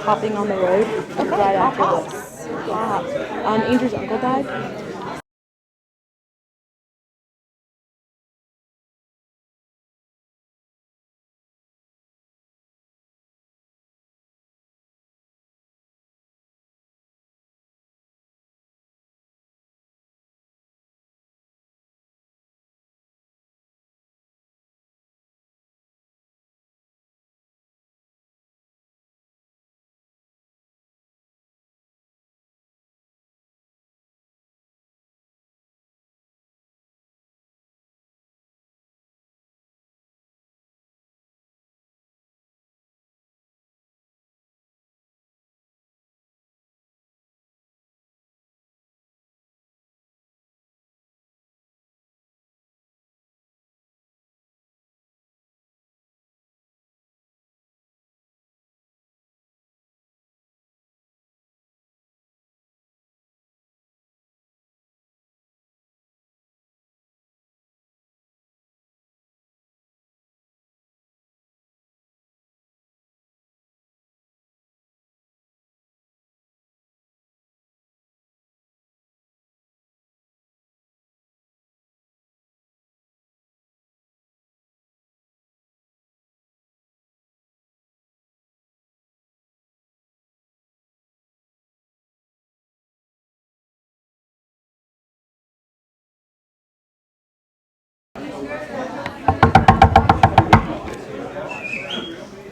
hopping on the road right all after hops. this. All hops. Andrew's uncle died.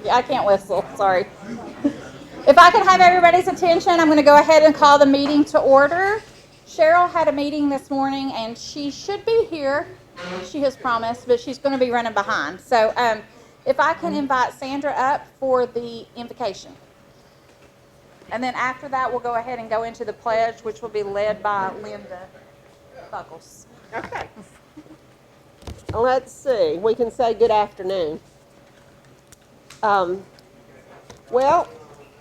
I can't whistle, sorry. If I can have everybody's attention, I'm going to go ahead and call the meeting to order. Cheryl had a meeting this morning, and she should be here. She has promised, but she's going to be running behind. So if I can invite Sandra up for the invocation. And then after that, we'll go ahead and go into the pledge, which will be led by Linda Buckles. Okay. Let's see. We can say good afternoon. Well,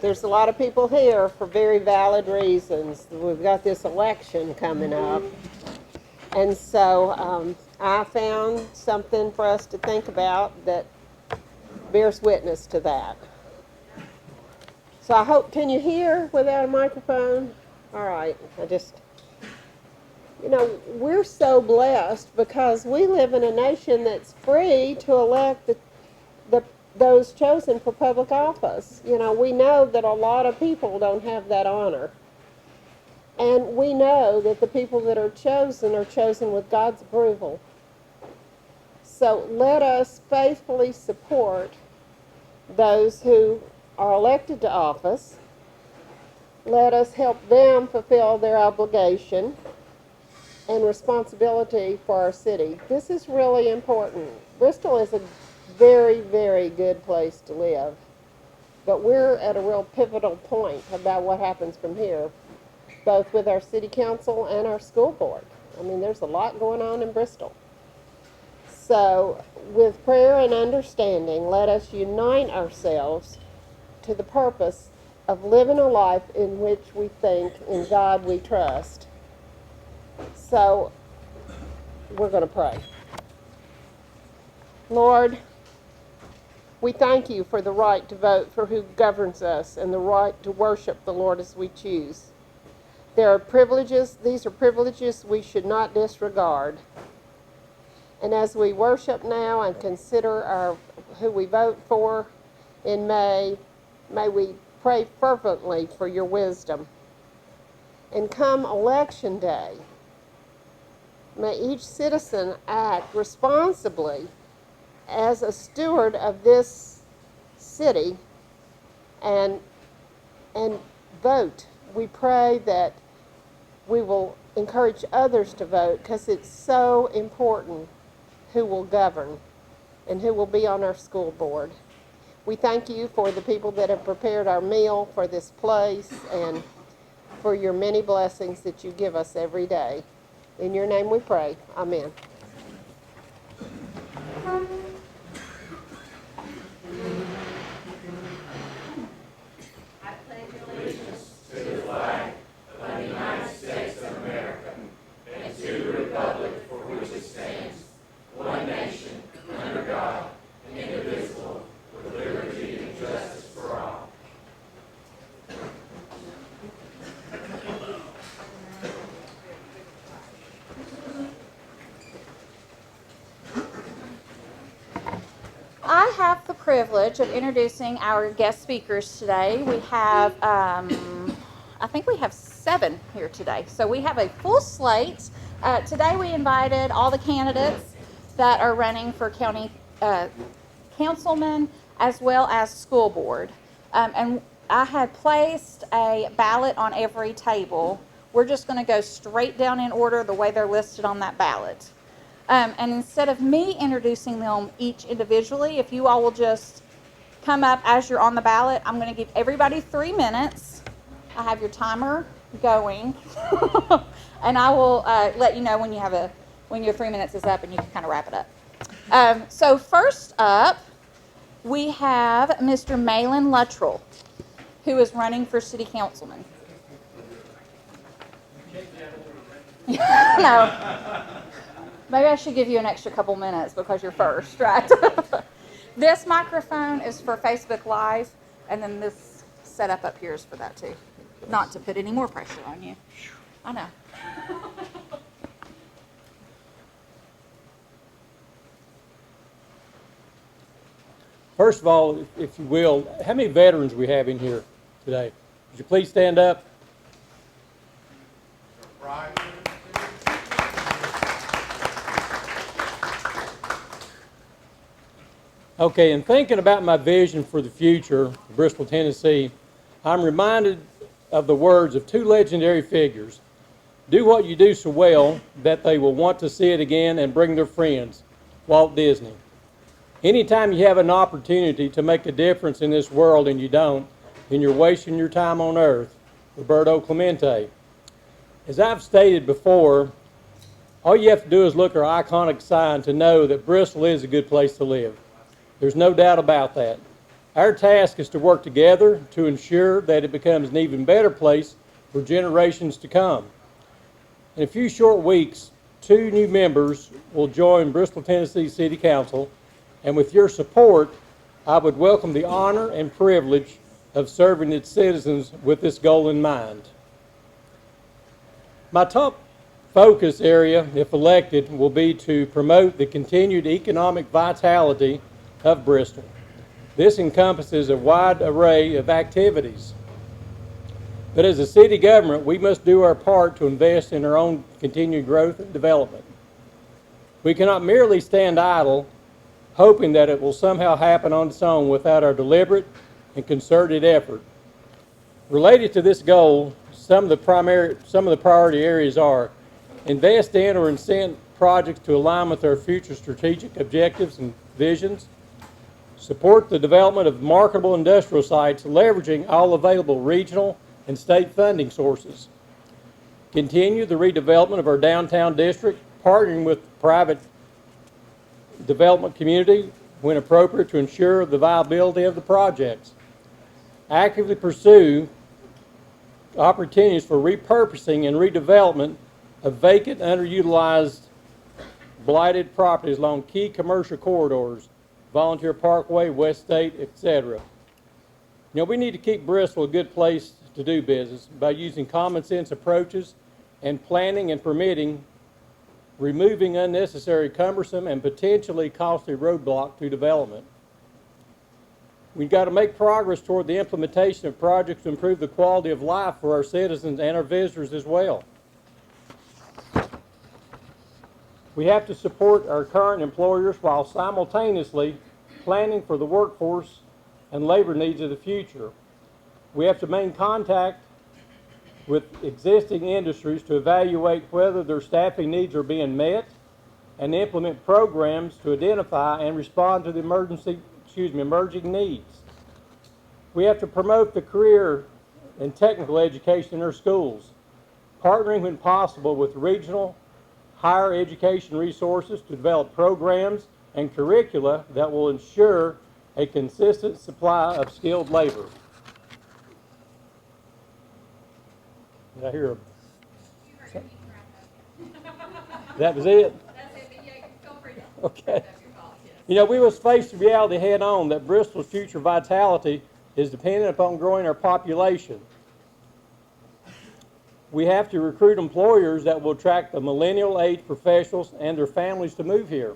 there's a lot of people here for very valid reasons. We've got this election coming up. And so I found something for us to think about that bears witness to that. So I hope, can you hear without a microphone? All right. We're so blessed because we live in a nation that's free to elect those chosen for public office. We know that a lot of people don't have that honor. And we know that the people that are chosen with God's approval. So let us faithfully support those who are elected to office. Let us help them fulfill their obligation and responsibility for our city. This is really important. Bristol is a very, very good place to live, but we're at a real pivotal point about what happens from here, both with our city council and our school board. I mean, there's a lot going on in Bristol. So, with prayer and understanding, let us unite ourselves to the purpose of living a life in which we think, in God we trust. So, we're going to pray. Lord, we thank you for the right to vote for who governs us and the right to worship the Lord as we choose. These are privileges we should not disregard. And as we worship now and consider who we vote for in May we pray fervently for your wisdom. And come election day, may each citizen act responsibly as a steward of this city and vote. We pray that we will encourage others to vote because it's so important who will govern and who will be on our school board. We thank you for the people that have prepared our meal for this place and for your many blessings that you give us every day. In your name we pray. Amen. I have the privilege of introducing our guest speakers today. We have, I think we have 7 here today. So we have a full slate. Today we invited all the candidates that are running for county councilman as well as school board. And I had placed a ballot on every table. We're just going to go straight down in order the way they're listed on that ballot. And instead of me introducing them each individually, if you all will just come up as you're on the ballot, I'm going to give everybody 3 minutes. I have your timer going, and I will let you know when your 3 minutes is up, and you can kind of wrap it up. So first up, we have Mr. Malin Luttrell, who is running for city councilman. No. Maybe I should give you an extra couple minutes because you're first, right? This microphone is for Facebook Live, and then this setup up here is for that too. Not to put any more pressure on you. I know. First of all, if you will, how many veterans we have in here today? Would you please stand up? Okay, in thinking about my vision for the future of Bristol, Tennessee, I'm reminded of the words of 2 legendary figures. Do what you do so well that they will want to see it again and bring their friends. Walt Disney. Anytime you have an opportunity to make a difference in this world and you don't, then you're wasting your time on earth. Roberto Clemente. As I've stated before, all you have to do is look at our iconic sign to know that Bristol is a good place to live. There's no doubt about that. Our task is to work together to ensure that it becomes an even better place for generations to come. In a few short weeks, 2 new members will join Bristol, Tennessee City Council, and with your support, I would welcome the honor and privilege of serving its citizens with this goal in mind. My top focus area, if elected, will be to promote the continued economic vitality of Bristol. This encompasses a wide array of activities. But as a city government, we must do our part to invest in our own continued growth and development. We cannot merely stand idle, hoping that it will somehow happen on its own without our deliberate and concerted effort. Related to this goal, some of the priority areas are invest in or incent projects to align with our future strategic objectives and visions, support the development of marketable industrial sites leveraging all available regional and state funding sources, continue the redevelopment of our downtown district, partnering with the private development community when appropriate to ensure the viability of the projects, actively pursue opportunities for repurposing and redevelopment of vacant, underutilized, blighted properties along key commercial corridors, Volunteer Parkway, West State, etc. You know, we need to keep Bristol a good place to do business by using common sense approaches and planning and permitting, removing unnecessary, cumbersome, and potentially costly roadblock to development. We've got to make progress toward the implementation of projects to improve the quality of life for our citizens and our visitors as well. We have to support our current employers while simultaneously planning for the workforce and labor needs of the future. We have to maintain contact with existing industries to evaluate whether their staffing needs are being met and implement programs to identify and respond to the emerging needs. We have to promote the career and technical education in our schools, partnering when possible with regional higher education resources to develop programs and curricula that will ensure a consistent supply of skilled labor. Did I hear a... That was it? That's it, but yeah, feel free to Okay. You know, we must face the reality head on that Bristol's future vitality is dependent upon growing our population. We have to recruit employers that will attract the millennial age professionals and their families to move here.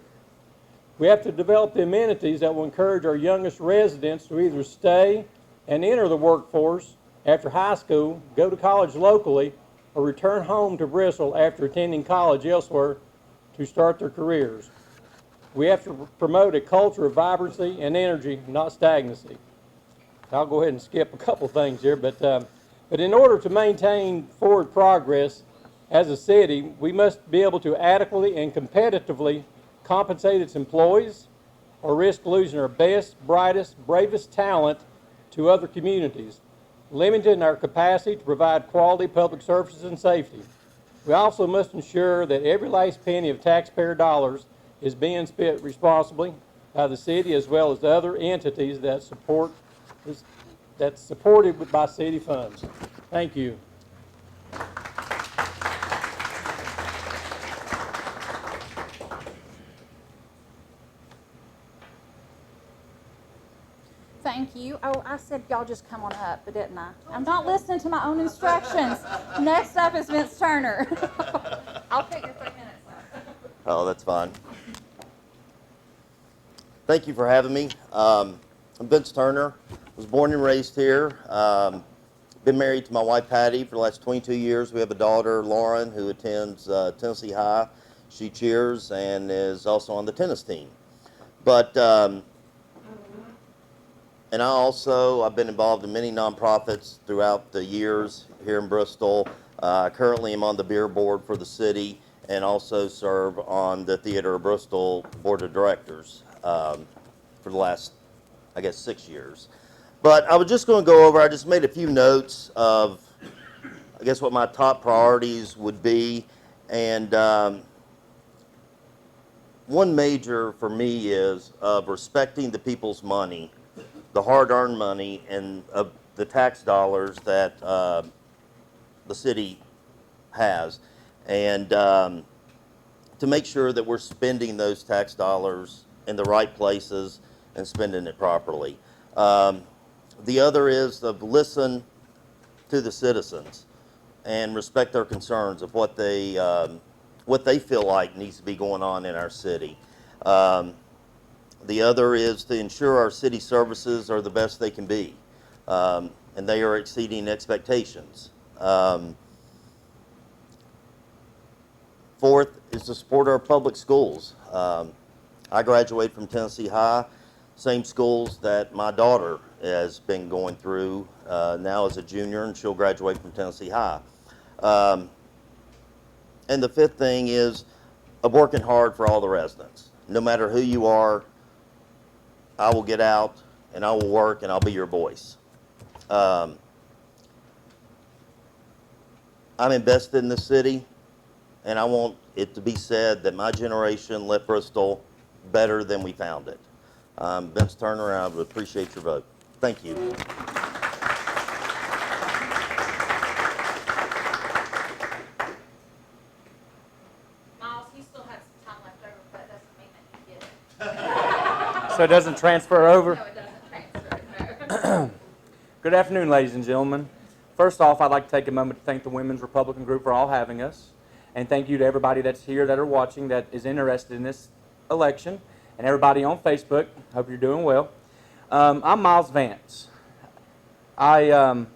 We have to develop the amenities that will encourage our youngest residents to either stay and enter the workforce after high school, go to college locally, or return home to Bristol after attending college elsewhere to start their careers. We have to promote a culture of vibrancy and energy, not stagnancy. I'll go ahead and skip a couple things here, but in order to maintain forward progress as a city, we must be able to adequately and competitively compensate its employees or risk losing our best, brightest, bravest talent to other communities, limiting our capacity to provide quality public services and safety. We also must ensure that every last penny of taxpayer dollars is being spent responsibly by the city as well as other entities that's supported by city funds. Thank you. Thank you. Oh, I said y'all just come on up, but didn't I? I'm not listening to my own instructions. Next up is Vince Turner. I'll take your 3 minutes. Oh, that's fine. Thank you for having me. I'm Vince Turner. Was born and raised here. Been married to my wife Patty for the last 22 years. We have a daughter, Lauren, who attends Tennessee High. She cheers and is also on the tennis team. But and I've been involved in many nonprofits throughout the years here in Bristol. I currently am on the beer board for the city and also serve on the Theater of Bristol Board of Directors for the last, I guess, 6 years. But I was just going to go over, I just made a few notes of, I guess, what my top priorities would be. And one major for me is of respecting the people's money, the hard-earned money and of the tax dollars that the city has, and to make sure that we're spending those tax dollars in the right places and spending it properly. The other is to listen to the citizens and respect their concerns of what they feel like needs to be going on in our city. The other is to ensure our city services are the best they can be, and they are exceeding expectations. Fourth is to support our public schools. I graduated from Tennessee High, same schools that my daughter has been going through now as a junior, and she'll graduate from Tennessee High. And the fifth thing is of working hard for all the residents. No matter who you are, I will get out and I will work and I'll be your voice. I'm invested in the city, and I want it to be said that my generation left Bristol better than we found it. Vince Turner, and I would appreciate your vote. Thank you. Miles, you still have some time left over, but that doesn't mean that you get it. So it doesn't transfer over? No, it doesn't transfer. No. Good afternoon, ladies and gentlemen. First off, I'd like to take a moment to thank the Women's Republican Group for all having us. And thank you to everybody that's here, that are watching, that is interested in this election. And everybody on Facebook, hope you're doing well. I'm Miles Vance. I'm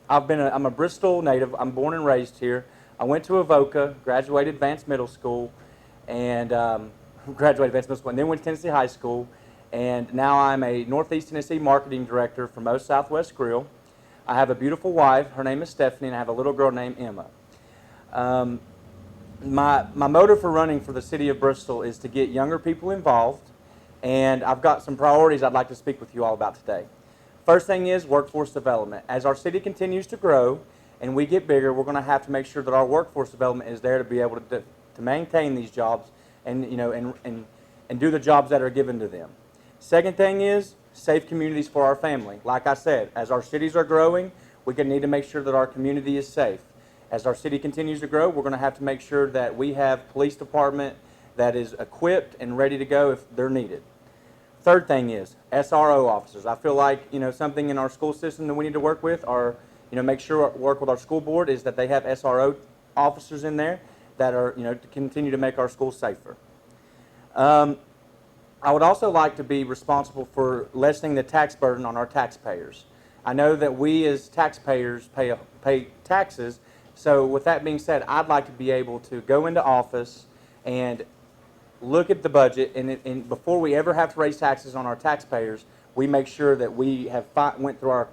a Bristol native. I'm born and raised here. I went to Avoca, graduated Vance Middle School, and and then went to Tennessee High School. And now I'm a Northeast Tennessee Marketing Director for Moe's Southwest Grill. I have a beautiful wife. Her name is Stephanie, and I have a little girl named Emma. My motive for running for the city of Bristol is to get younger people involved, and I've got some priorities I'd like to speak with you all about today. First thing is workforce development. As our city continues to grow and we get bigger, we're going to have to make sure that our workforce development is there to be able to maintain these jobs and do the jobs that are given to them. Second thing is safe communities for our family. Like I said, as our cities are growing, we need to make sure that our community is safe. As our city continues to grow, we're going to have to make sure that we have police department that is equipped and ready to go if they're needed. Third thing is SRO officers. I feel like something in our school system that we need to work with, or make sure work with our school board, is that they have SRO officers in there that are to continue to make our schools safer. I would also like to be responsible for lessening the tax burden on our taxpayers. I know that we as taxpayers pay taxes, so with that being said, I'd like to be able to go into office and look at the budget, and before we ever have to raise taxes on our taxpayers, we make sure that we have went through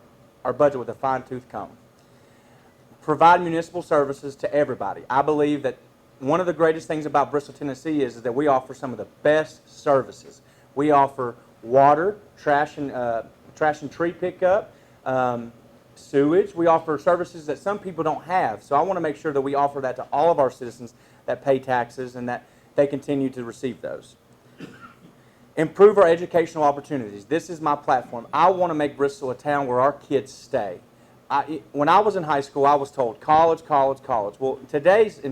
our budget with a fine-tooth comb. Provide municipal services to everybody. I believe that one of the greatest things about Bristol, Tennessee is that we offer some of the best services. We offer water, trash and tree pickup, sewage. We offer services that some people don't have. So I want to make sure that we offer that to all of our citizens that pay taxes and that they continue to receive those. Improve our educational opportunities. This is my platform. I want to make Bristol a town where our kids stay. When I was in high school, I was told college, college, college. Well, in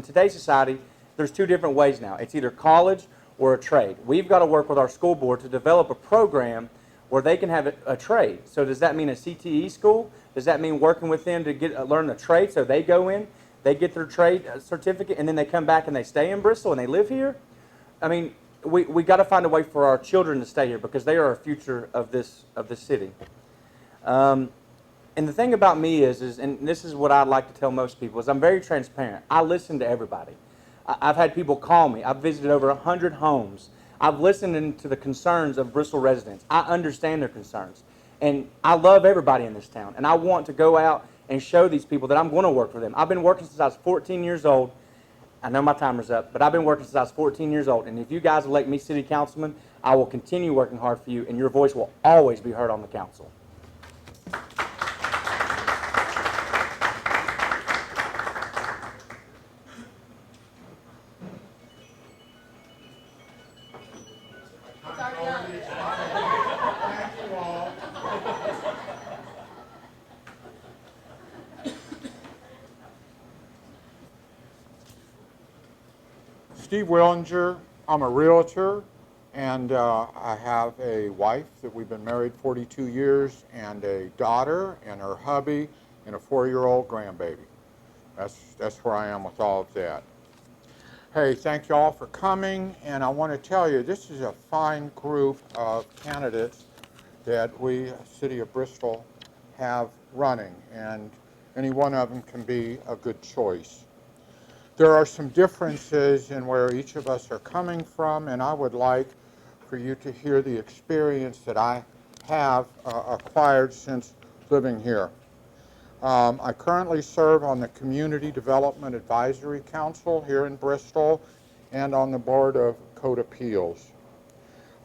today's society, there's two different ways now. It's either college or a trade. We've got to work with our school board to develop a program where they can have a trade. So does that mean a CTE school? Does that mean working with them to learn the trade so they go in, they get their trade certificate, and then they come back and they stay in Bristol and they live here? I mean, we got to find a way for our children to stay here because they are our future of this city. And the thing about me is, and this is what I'd like to tell most people, is I'm very transparent. I listen to everybody. I've had people call me. I've visited over 100 homes. I've listened to the concerns of Bristol residents. I understand their concerns. And I love everybody in this town. And I want to go out and show these people that I'm going to work for them. I've been working since I was 14 years old. I know my timer's up, but I've been working since I was 14 years old. And if you guys elect me city councilman, I will continue working hard for you, and your voice will always be heard on the council. Steve Willinger. I'm a realtor, and I have a wife that we've been married 42 years, and a daughter and her hubby and a 4-year-old grandbaby. That's where I am with all of that. Hey, thank you all for coming, and I want to tell you this is a fine group of candidates that we, City of Bristol, have running, and any one of them can be a good choice. There are some differences in where each of us are coming from, and I would like for you to hear the experience that I have acquired since living here. I currently serve on the Community Development Advisory Council here in Bristol and on the Board of Code Appeals.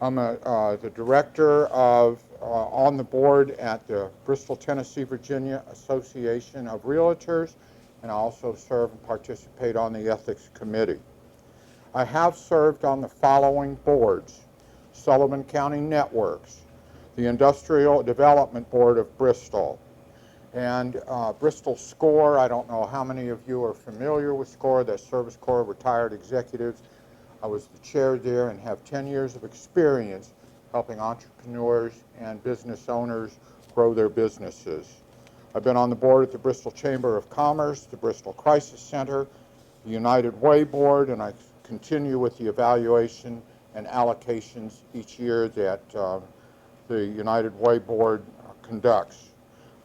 I'm the director on the board at the Bristol, Tennessee, Virginia Association of Realtors, and I also serve and participate on the Ethics Committee. I have served on the following boards: Sullivan County Networks, the Industrial Development Board of Bristol, and Bristol SCORE. I don't know how many of you are familiar with SCORE, the Service Corps of Retired Executives. I was the chair there and have 10 years of experience helping entrepreneurs and business owners grow their businesses. I've been on the board at the Bristol Chamber of Commerce, the Bristol Crisis Center, the United Way Board, and I continue with the evaluation and allocations each year that the United Way Board conducts.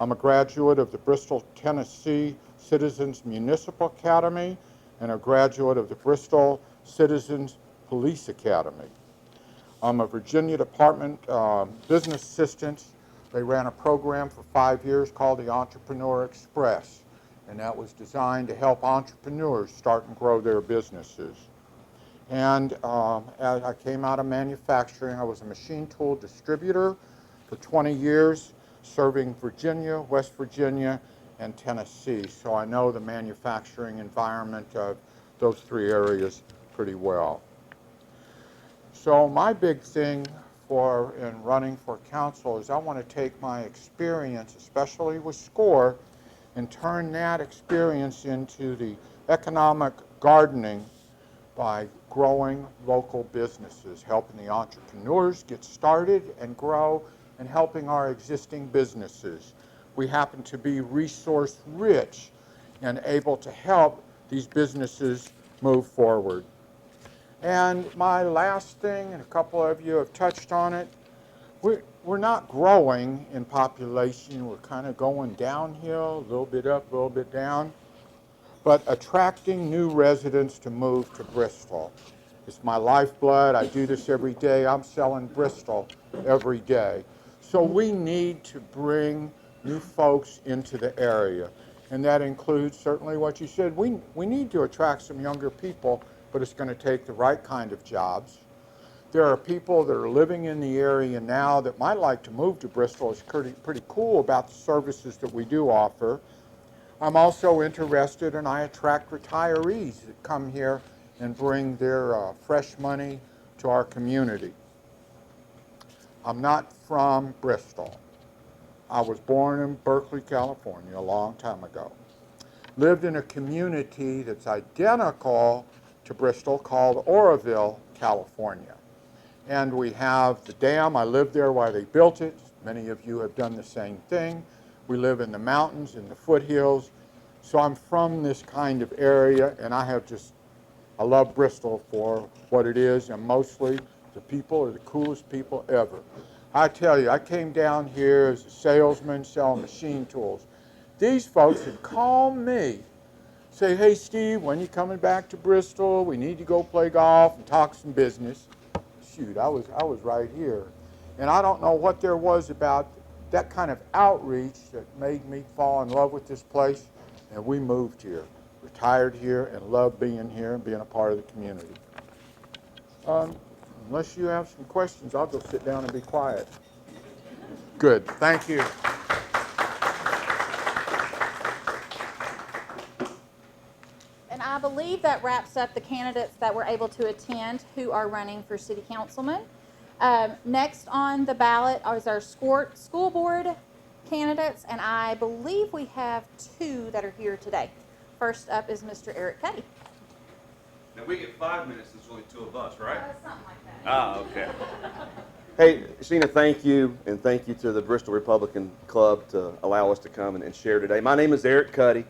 I'm a graduate of the Bristol, Tennessee Citizens Municipal Academy and a graduate of the Bristol Citizens Police Academy. I'm a Virginia Department business assistant. They ran a program for 5 years called the Entrepreneur Express, and that was designed to help entrepreneurs start and grow their businesses. And as I came out of manufacturing, I was a machine tool distributor for 20 years, serving Virginia, West Virginia, and Tennessee. So I know the manufacturing environment of those 3 areas pretty well. So my big thing in running for council is I want to take my experience, especially with SCORE, and turn that experience into the economic gardening by growing local businesses, helping the entrepreneurs get started and grow, and helping our existing businesses. We happen to be resource rich and able to help these businesses move forward. And my last thing, and a couple of you have touched on it, we're not growing in population. We're kind of going downhill, a little bit up, a little bit down. But attracting new residents to move to Bristol. It's my lifeblood. I do this every day. I'm selling Bristol every day. So we need to bring new folks into the area. And that includes certainly what you said. We need to attract some younger people, but it's going to take the right kind of jobs. There are people that are living in the area now that might like to move to Bristol. It's pretty cool about the services that we do offer. I'm also interested, and I attract retirees that come here and bring their fresh money to our community. I'm not from Bristol. I was born in Berkeley, California, a long time ago. Lived in a community that's identical to Bristol called Oroville, California. And we have the dam. I lived there while they built it. Many of you have done the same thing. We live in the mountains, in the foothills. So I'm from this kind of area, and I love Bristol for what it is, and mostly the people are the coolest people ever. I tell you, I came down here as a salesman selling machine tools. These folks would call me, say, hey, Steve, when you coming back to Bristol? We need to go play golf and talk some business. Shoot, I was right here. And I don't know what there was about that kind of outreach that made me fall in love with this place. And we moved here, retired here, and love being here and being a part of the community. Unless you have some questions, I'll go sit down and be quiet. Good, thank you. And I believe that wraps up the candidates that were able to attend who are running for city councilman. Next on the ballot is our school board candidates, and I believe we have two that are here today. First up is Mr. Eric Cuddy. Now we get 5 minutes, there's only two of us, right? Something like that. Ah, okay. Hey, Sheena, thank you, and thank you to the Bristol Republican Club to allow us to come and share today. My name is Eric Cuddy,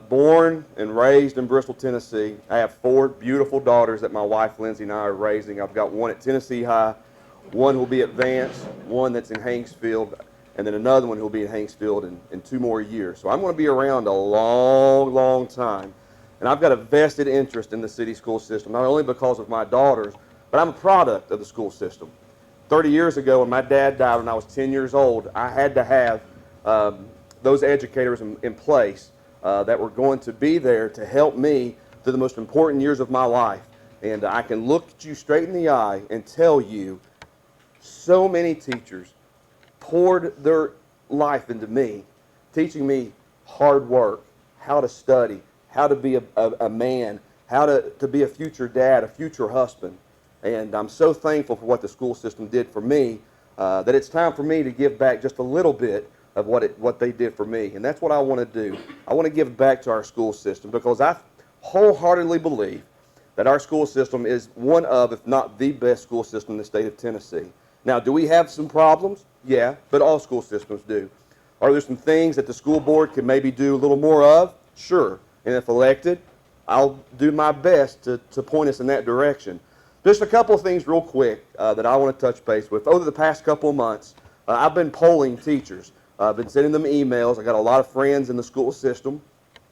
born and raised in Bristol, Tennessee. I have 4 beautiful daughters that my wife, Lindsay, and I are raising. I've got one at Tennessee High, one who will be at Vance, one that's in Hanksfield, and then another one who will be in Hanksfield in 2 more years. So I'm going to be around a long, long time. And I've got a vested interest in the city school system, not only because of my daughters, but I'm a product of the school system. 30 years ago, when my dad died when I was 10 years old, I had to have those educators in place that were going to be there to help me through the most important years of my life. And I can look at you straight in the eye and tell you so many teachers poured their life into me, teaching me hard work, how to study, how to be a man, how to be a future dad, a future husband. And I'm so thankful for what the school system did for me that it's time for me to give back just a little bit of what they did for me. And that's what I want to do. I want to give back to our school system because I wholeheartedly believe that our school system is one of, if not the best school system in the state of Tennessee. Now, do we have some problems? Yeah, but all school systems do. Are there some things that the school board could maybe do a little more of? Sure. And if elected, I'll do my best to point us in that direction. Just a couple of things real quick that I want to touch base with. Over the past couple of months, I've been polling teachers. I've been sending them emails. I got a lot of friends in the school system,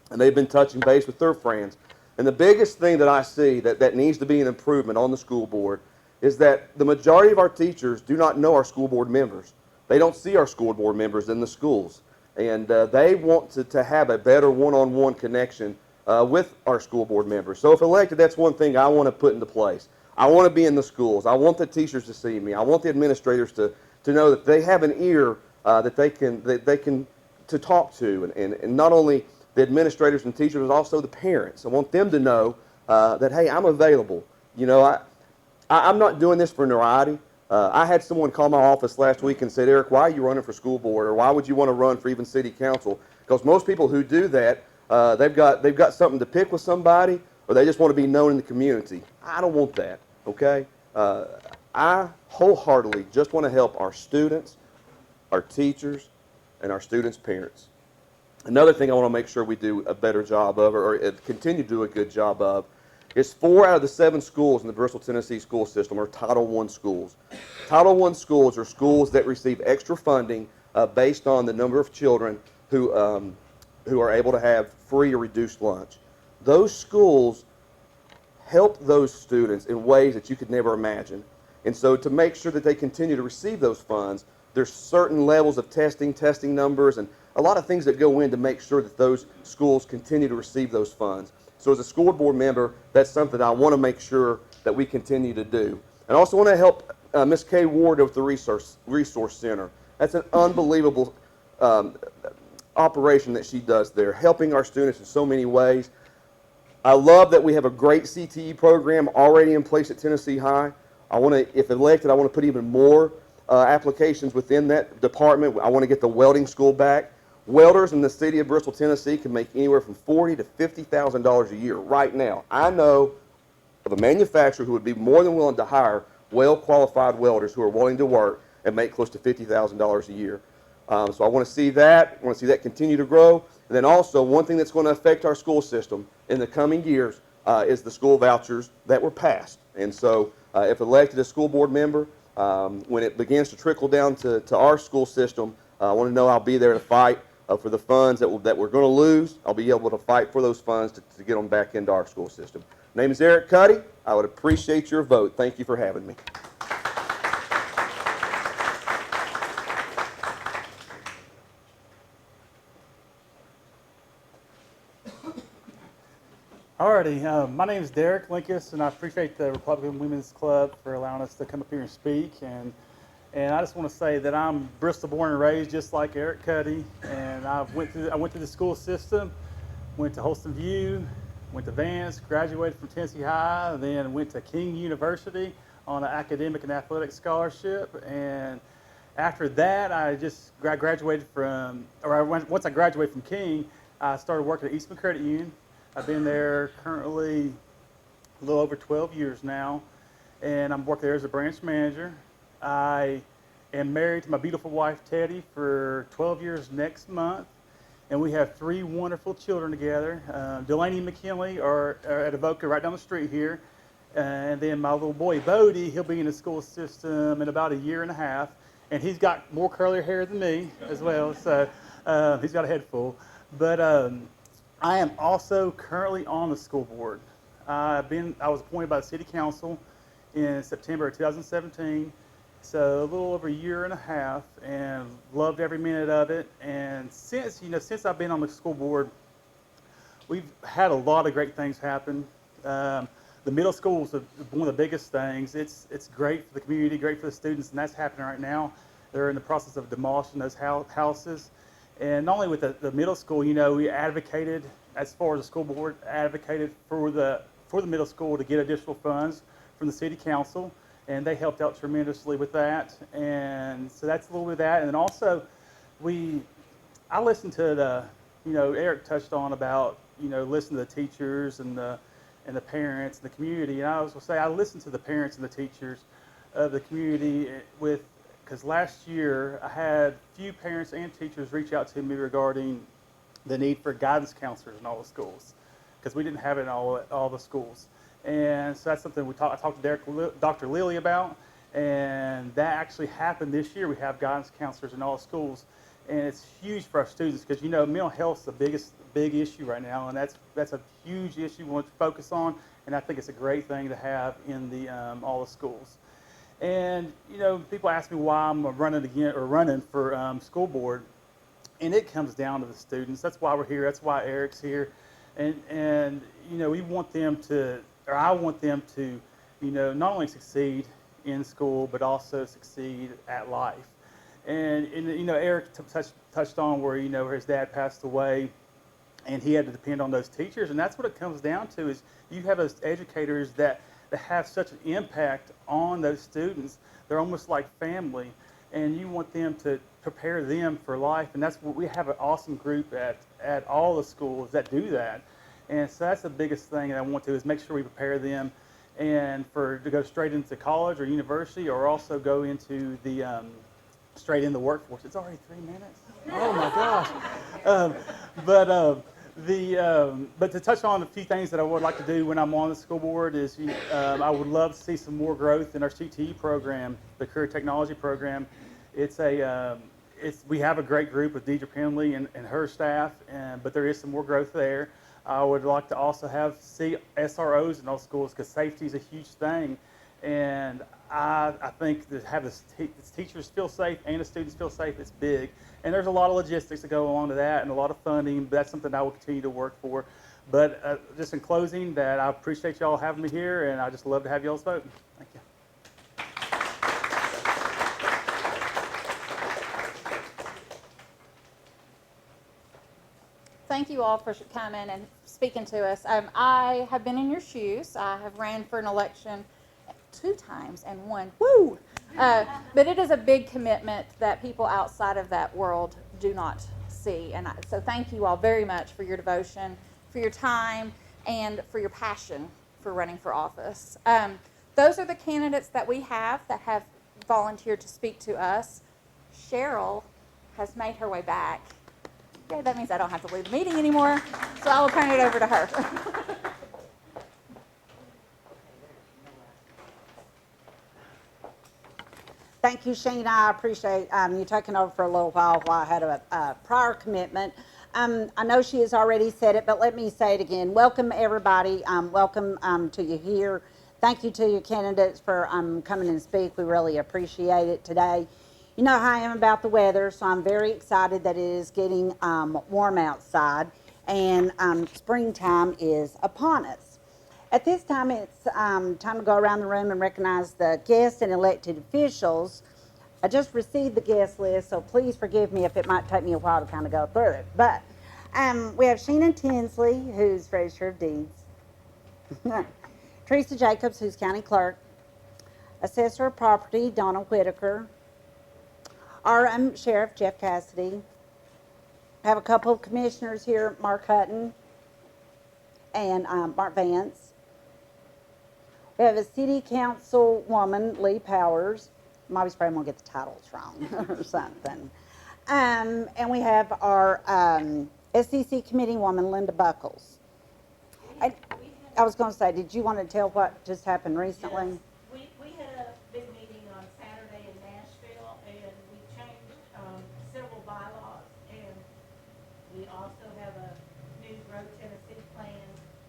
and they've been touching base with their friends. And the biggest thing that I see that needs to be an improvement on the school board is that the majority of our teachers do not know our school board members. They don't see our school board members in the schools. And they want to have a better one-on-one connection with our school board members. So if elected, that's one thing I want to put into place. I want to be in the schools. I want the teachers to see me. I want the administrators to know that they have an ear that they can to talk to. And not only the administrators and teachers, but also the parents. I want them to know that, hey, I'm available. You know, I'm not doing this for notoriety. I had someone call my office last week and said, Eric, why are you running for school board, or why would you want to run for even city council? Because most people who do that, they've got something to pick with somebody, or they just want to be known in the community. I don't want that, okay? I wholeheartedly just want to help our students, our teachers, and our students' parents. Another thing I want to make sure we do a better job of, or continue to do a good job of, is 4 out of the 7 schools in the Bristol, Tennessee school system are Title I schools. Title I schools are schools that receive extra funding based on the number of children who are able to have free or reduced lunch. Those schools help those students in ways that you could never imagine. And so to make sure that they continue to receive those funds, there's certain levels of testing numbers, and a lot of things that go in to make sure that those schools continue to receive those funds. So as a school board member, that's something I want to make sure that we continue to do. And I also want to help Ms. Kay Ward with the Resource Center. That's an unbelievable operation that she does there, helping our students in so many ways. I love that we have a great CTE program already in place at Tennessee High. I want to, if elected, I want to put even more applications within that department. I want to get the welding school back. Welders in the city of Bristol, Tennessee can make anywhere from $40,000 to $50,000 a year right now. I know of a manufacturer who would be more than willing to hire well-qualified welders who are willing to work and make close to $50,000 a year. So I want to see that. I want to see that continue to grow. And then also, one thing that's going to affect our school system in the coming years is the school vouchers that were passed. And so if elected as school board member, when it begins to trickle down to our school system, I want to know I'll be there to fight for the funds that we're going to lose. I'll be able to fight for those funds to get them back into our school system. My name is Eric Cuddy. I would appreciate your vote. Thank you for having me. Alrighty, my name is Derek Linkus, and I appreciate the Republican Women's Club for allowing us to come up here and speak. And I just want to say that I'm Bristol born and raised, just like Eric Cuddy. And I went through the school system, went to Holston View, went to Vance, graduated from Tennessee High, then went to King University on an academic and athletic scholarship. And after that, once I graduated from King, I started working at Eastman Credit Union. I've been there currently a little over 12 years now, and I'm working there as a branch manager. I am married to my beautiful wife, Teddy, for 12 years next month, and we have 3 wonderful children together. Delaney and McKinley are at Avoca right down the street here, and then my little boy, Bodie, he'll be in the school system in about a year and a half, and he's got more curly hair than me as well, so he's got a head full. But I am also currently on the school board. I was appointed by the city council in September of 2017, so a little over a year and a half, and loved every minute of it. And since I've been on the school board, we've had a lot of great things happen. The middle school is one of the biggest things. It's great for the community, great for the students, and that's happening right now. They're in the process of demolishing those houses. And not only with the middle school, we advocated, as far as the school board, advocated for the middle school to get additional funds from the city council, and they helped out tremendously with that. And so that's a little bit of that. And then also, I listened to Eric touched on about, listening to the teachers and the parents and the community. And I was going to say, I listened to the parents and the teachers of the community because last year I had few parents and teachers reach out to me regarding the need for guidance counselors in all the schools, because we didn't have it in all the schools. And so that's something I talked to Dr. Lilly about, and that actually happened this year. We have guidance counselors in all the schools, and it's huge for our students because mental health is the big issue right now, and that's a huge issue we want to focus on, and I think it's a great thing to have in all the schools. And people ask me why I'm running for school board, and it comes down to the students. That's why we're here. That's why Eric's here, and we want them to, or I want them to, not only succeed in school but also succeed at life. And Eric touched on where where his dad passed away, and he had to depend on those teachers, and that's what it comes down to. Is you have those educators that have such an impact on those students. They're almost like family, and you want them to prepare them for life. And that's what we have, an awesome group at all the schools that do that. And so that's the biggest thing that I want to is make sure we prepare them and to go straight into college or university, or also go into the straight in the workforce. It's already 3 minutes. Oh my gosh. But to touch on a few things that I would like to do when I'm on the school board is I would love to see some more growth in our CTE program, the Career Technology program. We have a great group with Deidre Penley and her staff, but there is some more growth there. I would like to also see SROs in those schools because safety is a huge thing. And I think to have the teachers feel safe and the students feel safe, it's big. And there's a lot of logistics that go along to that and a lot of funding, but that's something I will continue to work for. But just in closing, that I appreciate y'all having me here, and I just love to have y'all's vote. Thank you. Thank you all for coming and speaking to us. I have been in your shoes. I have ran for an election 2 times and won. Woo! But it is a big commitment that people outside of that world do not see. And so thank you all very much for your devotion, for your time, and for your passion for running for office. Those are the candidates that we have that have volunteered to speak to us. Cheryl has made her way back. Yeah, that means I don't have to leave the meeting anymore, so I will turn it over to her. Thank you, Sheena. I appreciate you taking over for a little while I had a prior commitment. I know she has already said it, but let me say it again. Welcome, everybody. Welcome to you here. Thank you to your candidates for coming and speak. We really appreciate it today. You know how I am about the weather, so I'm very excited that it is getting warm outside, and springtime is upon us. At this time, it's time to go around the room and recognize the guests and elected officials. I just received the guest list, so please forgive me if it might take me a while to kind of go through it. But we have Sheena Tinsley, who's Registrar of Deeds. Teresa Jacobs, who's County Clerk. Assessor of Property, Donna Whitaker. Our Sheriff, Jeff Cassidy. I have a couple of commissioners here, Mark Hutton and Mark Vance. We have a city councilwoman, Lee Powers. I'm always afraid I'm going to get the titles wrong or something. And we have our SEC committee woman, Linda Buckles. I was going to say, did you want to tell what just happened recently? Yes. We had a big meeting on Saturday in Nashville, and we changed several bylaws, and we also have a new Road Tennessee plan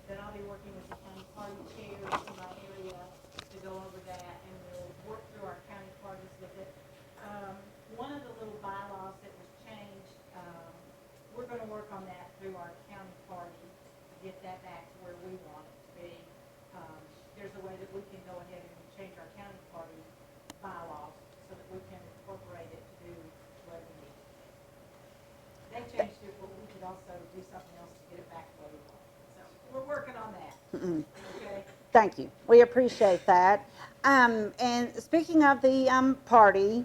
that I'll be working with the county party chairs in my area to go over that, and we'll work through our county parties with it. One of the little bylaws that was changed, we're going to work on that through our county party to get that back to where we want it to be. There's a way that we can go ahead and change our county party bylaws so that we can incorporate it to do what we need. They changed it, but we could also do something else to get it back where we want it. So we're working on that. Okay. Thank you. We appreciate that. And speaking of the party,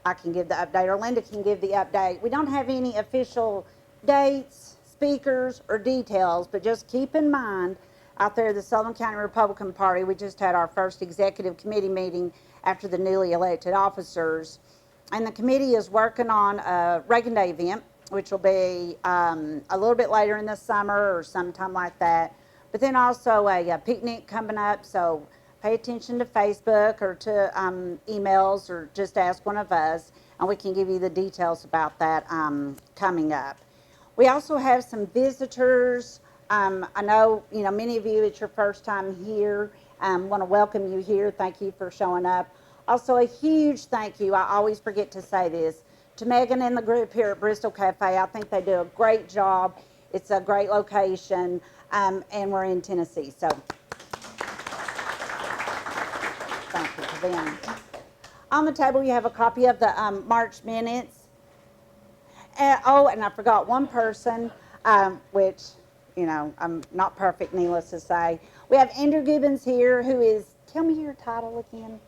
I can give the update, or Linda can give the update. We don't have any official dates, speakers, or details, but just keep in mind out there, the Sullivan County Republican Party, we just had our first executive committee meeting after the newly elected officers. And the committee is working on a Reagan Day event, which will be a little bit later in the summer or sometime like that. But then also a picnic coming up, so pay attention to Facebook or to emails, or just ask one of us, and we can give you the details about that coming up. We also have some visitors. I know, many of you, it's your first time here. Want to welcome you here. Thank you for showing up. Also, a huge thank you, I always forget to say this, to Megan and the group here at Bristol Cafe. I think they do a great job. It's a great location, and we're in Tennessee, so thank you to them. On the table, you have a copy of the March minutes. And I forgot one person, which, I'm not perfect, needless to say. We have Andrew Gibbons here, who is, tell me your title again.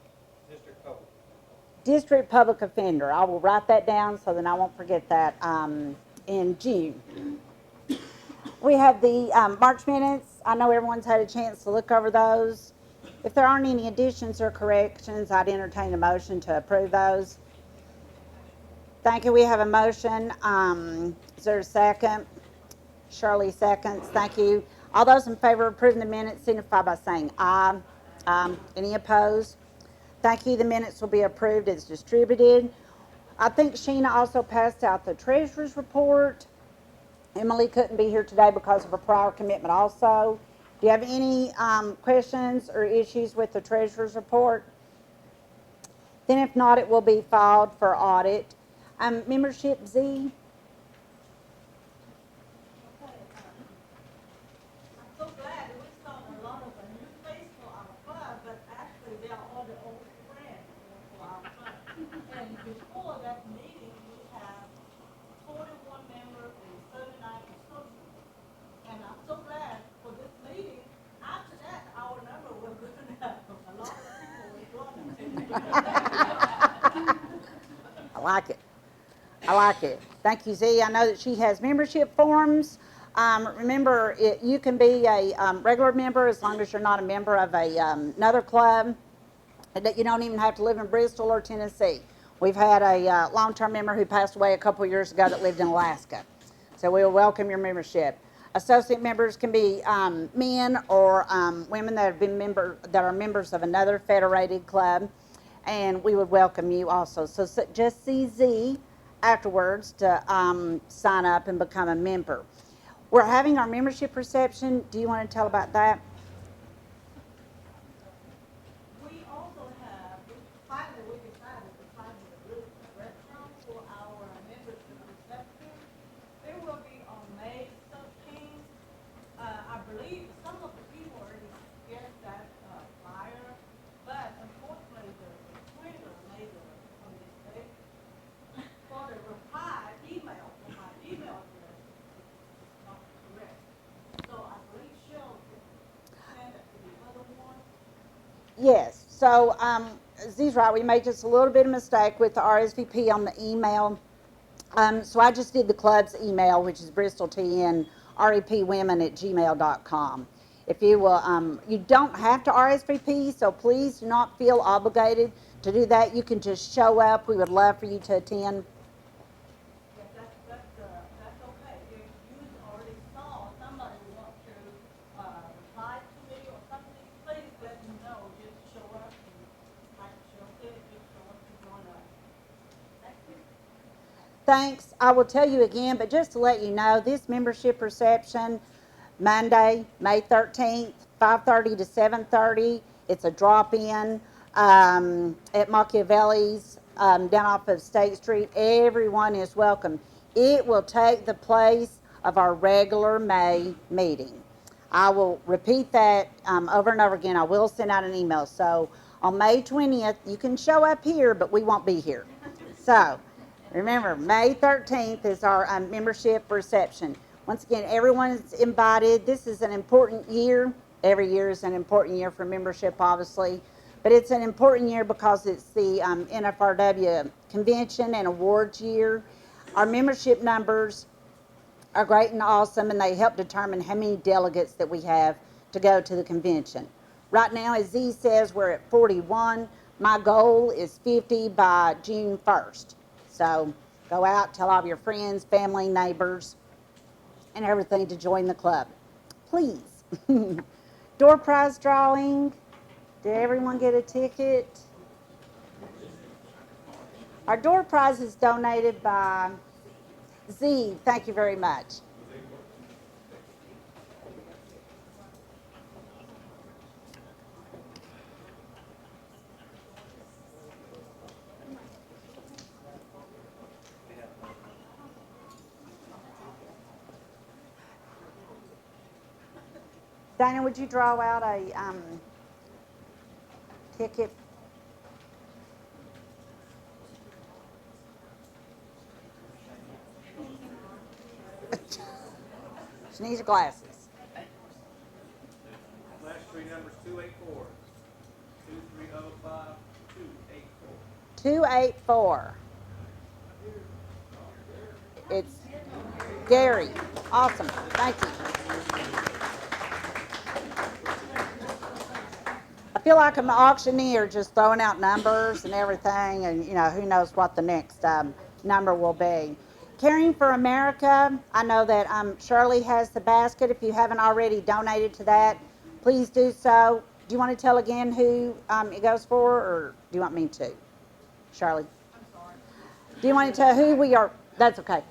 District Public Offender. I will write that down so then I won't forget that in June. We have the March minutes. I know everyone's had a chance to look over those. If there aren't any additions or corrections, I'd entertain a motion to approve those. Thank you. We have a motion. Is there a second? Shirley seconds. Thank you. All those in favor of approving the minutes signify by saying aye. Any opposed? Thank you. The minutes will be approved as distributed. I think Sheena also passed out the treasurer's report. Emily couldn't be here today because of a prior commitment also. Do you have any questions or issues with the treasurer's report? Then if not, it will be filed for audit. Membership Z. I'm so glad we saw a lot of new faces for our club, but actually they are all the old friends for our club. And before that meeting, we have 41 members and 39 associates. And I'm so glad for this meeting. After that, our number was good enough. A lot of people will join us. I like it. I like it. Thank you, Z. I know that she has membership forms. Remember, you can be a regular member as long as you're not a member of another club. And that you don't even have to live in Bristol or Tennessee. We've had a long-term member who passed away a couple years ago that lived in Alaska. So we will welcome your membership. Associate members can be men or women that are members of another federated club, and we would welcome you also. So just see Z afterwards to sign up and become a member. We're having our membership reception. Do you want to tell about that? We also have, finally we decided to find a good restaurant for our membership reception. It will be on May 13th. I believe some of the people already get that flyer, but unfortunately the printer made a mistake. For the reply email, for my email address is not correct. So I believe Cheryl can send it to the other one. Yes. So Z's right. We made just a little bit of mistake with the RSVP on the email. So I just did the club's email, which is bristoltnrepwomen@gmail.com. If you will, you don't have to RSVP, so please do not feel obligated to do that. You can just show up. We would love for you to attend. Yes, that's okay. If you already saw somebody want to reply to me or something, please let me know. Just show up and like Cheryl said, just show up and join us. Thank you. Thanks. I will tell you again, but just to let you know, this membership reception, Monday, May 13th, 5:30 to 7:30. It's a drop-in at Machiavelli's down off of State Street. Everyone is welcome. It will take the place of our regular May meeting. I will repeat that over and over again. I will send out an email. So on May 20th, you can show up here, but we won't be here. So remember, May 13th is our membership reception. Once again, everyone is invited. This is an important year. Every year is an important year for membership, obviously. But it's an important year because it's the NFRW convention and awards year. Our membership numbers are great and awesome, and they help determine how many delegates that we have to go to the convention. Right now, as Z says, we're at 41. My goal is 50 by June 1st. So go out, tell all of your friends, family, neighbors, and everything to join the club. Please. Door prize drawing. Did everyone get a ticket? Our door prize is donated by Z. Thank you very much. Dana, would you draw out a ticket? She needs her glasses. Last three numbers, 284. 2305 284. 284. It's Gary. Awesome. Thank you. I feel like I'm an auctioneer just throwing out numbers and everything, and who knows what the next number will be. Caring for America, I know that Shirley has the basket. If you haven't already donated to that, please do so. Do you want to tell again who it goes for, or do you want me to? Shirley? I'm sorry. Do you want to tell who we are? That's okay.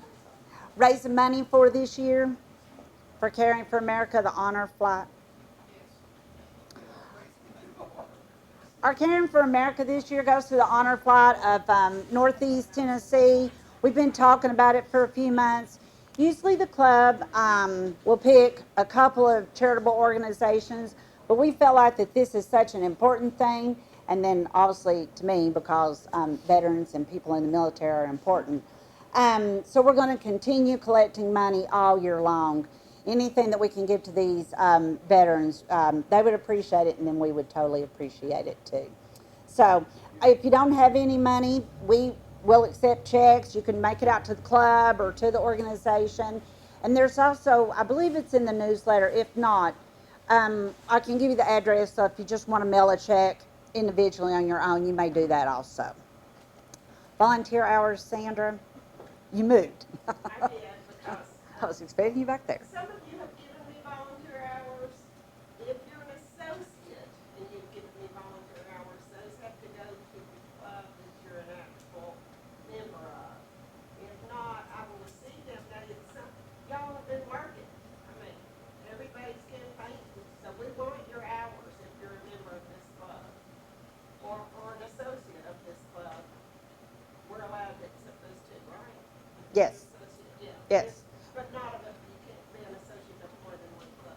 Raising money for this year for Caring for America, the honor flight. Our Caring for America this year goes to the honor flight of Northeast Tennessee. We've been talking about it for a few months. Usually the club will pick a couple of charitable organizations, but we felt like that this is such an important thing, and then obviously to me because veterans and people in the military are important. So we're going to continue collecting money all year long. Anything that we can give to these veterans, they would appreciate it, and then we would totally appreciate it too. So if you don't have any money, we will accept checks. You can make it out to the club or to the organization. And there's also, I believe it's in the newsletter. If not, I can give you the address, so if you just want to mail a check individually on your own, you may do that also. Volunteer hours, Sandra? You moved. I did, because I was expecting you back there. some of you have given me volunteer hours. If you're an associate and you've given me volunteer hours, those have to go to the club that you're an actual member of. If not, I will receive them. That is y'all have been working. I mean, everybody's campaigning, so we want your hours if you're a member of this club or an associate of this club. We're allowed to accept those too, right? Yes. Associate, yeah. Yes. But not of it, you can't be an associate of more than one club.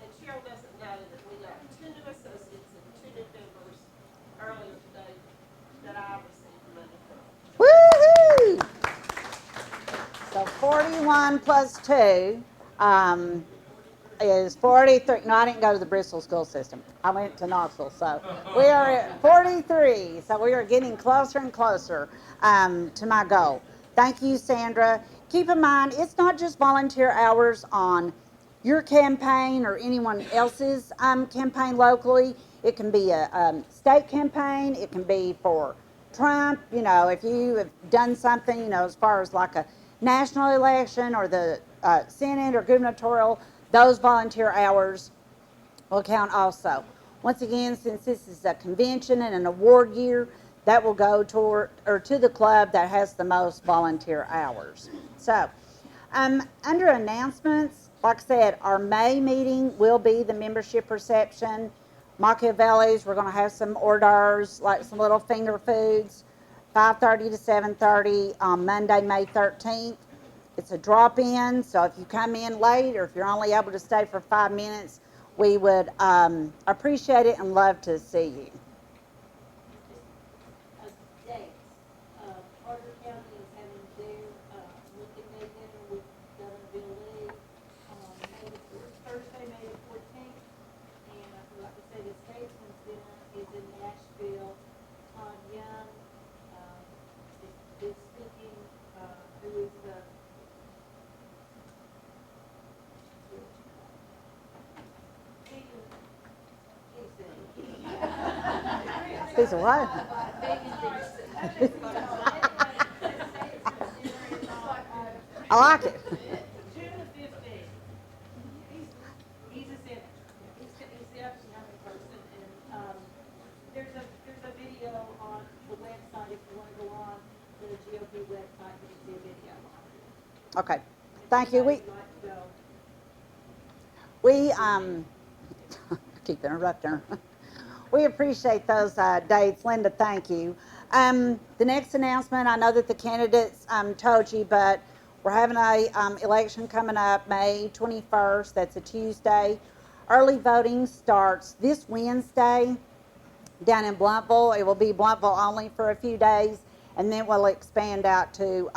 And Cheryl doesn't know that we got 2 new associates and 2 new members earlier today that I received money from. Woo-hoo! So 41 plus 2 is 43. No, I didn't go to the Bristol school system. I went to Knoxville. So we are at 43. So we are getting closer and closer to my goal. Thank you, Sandra. Keep in mind, it's not just volunteer hours on your campaign or anyone else's campaign locally. It can be a state campaign. It can be for Trump. You know, if you have done something, you know, as far as like a national election or the Senate or gubernatorial, those volunteer hours will count also. Once again, since this is a convention and an award year, that will go toward or to the club that has the most volunteer hours. So, under announcements, like I said, our May meeting will be the membership reception. Machiavelli's, we're going to have some hors d'oeuvres, like some little finger foods, 5:30 to 7:30 on Monday, May 13th. It's a drop-in, so if you come in late or if you're only able to stay for 5 minutes, we would appreciate it and love to see you. Dates. Carter County is having their Lincoln Day dinner with Governor Bill Lee on Thursday, May the 14th. And I forgot to say the Statesman's dinner is in Nashville. Todd Young is speaking, who is the Piece of what? I like it. June the 15th. He's a senator. He's the up-and-coming person, and there's a video on the website if you want to go on the GOP website. You can see a video on it. Okay. Thank you. If you'd like to go. We I keep interrupting her. We appreciate those dates. Linda, thank you. The next announcement, I know that the candidates told you, but we're having a election coming up May 21st. That's a Tuesday. Early voting starts this Wednesday down in Bluntville. It will be Bluntville only for a few days, and then we'll expand out to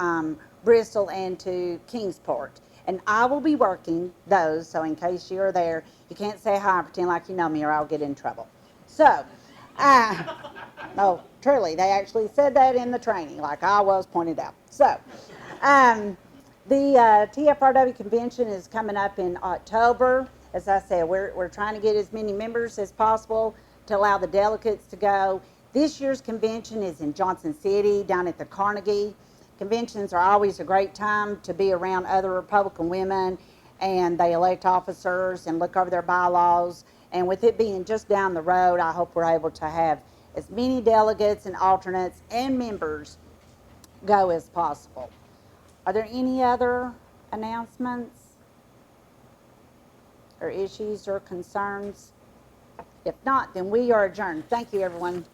Bristol and to Kingsport. And I will be working those, so in case you're there, you can't say hi and pretend like you know me or I'll get in trouble. So, no, truly, they actually said that in the training, like I was pointed out. So, the TFRW convention is coming up in October. As I said, we're trying to get as many members as possible to allow the delegates to go. This year's convention is in Johnson City, down at the Carnegie. conventions are always a great time to be around other Republican women, and they elect officers and look over their bylaws. And with it being just down the road, I hope we're able to have as many delegates and alternates and members go as possible. Are there any other announcements or issues or concerns? If not, then we are adjourned. Thank you, everyone.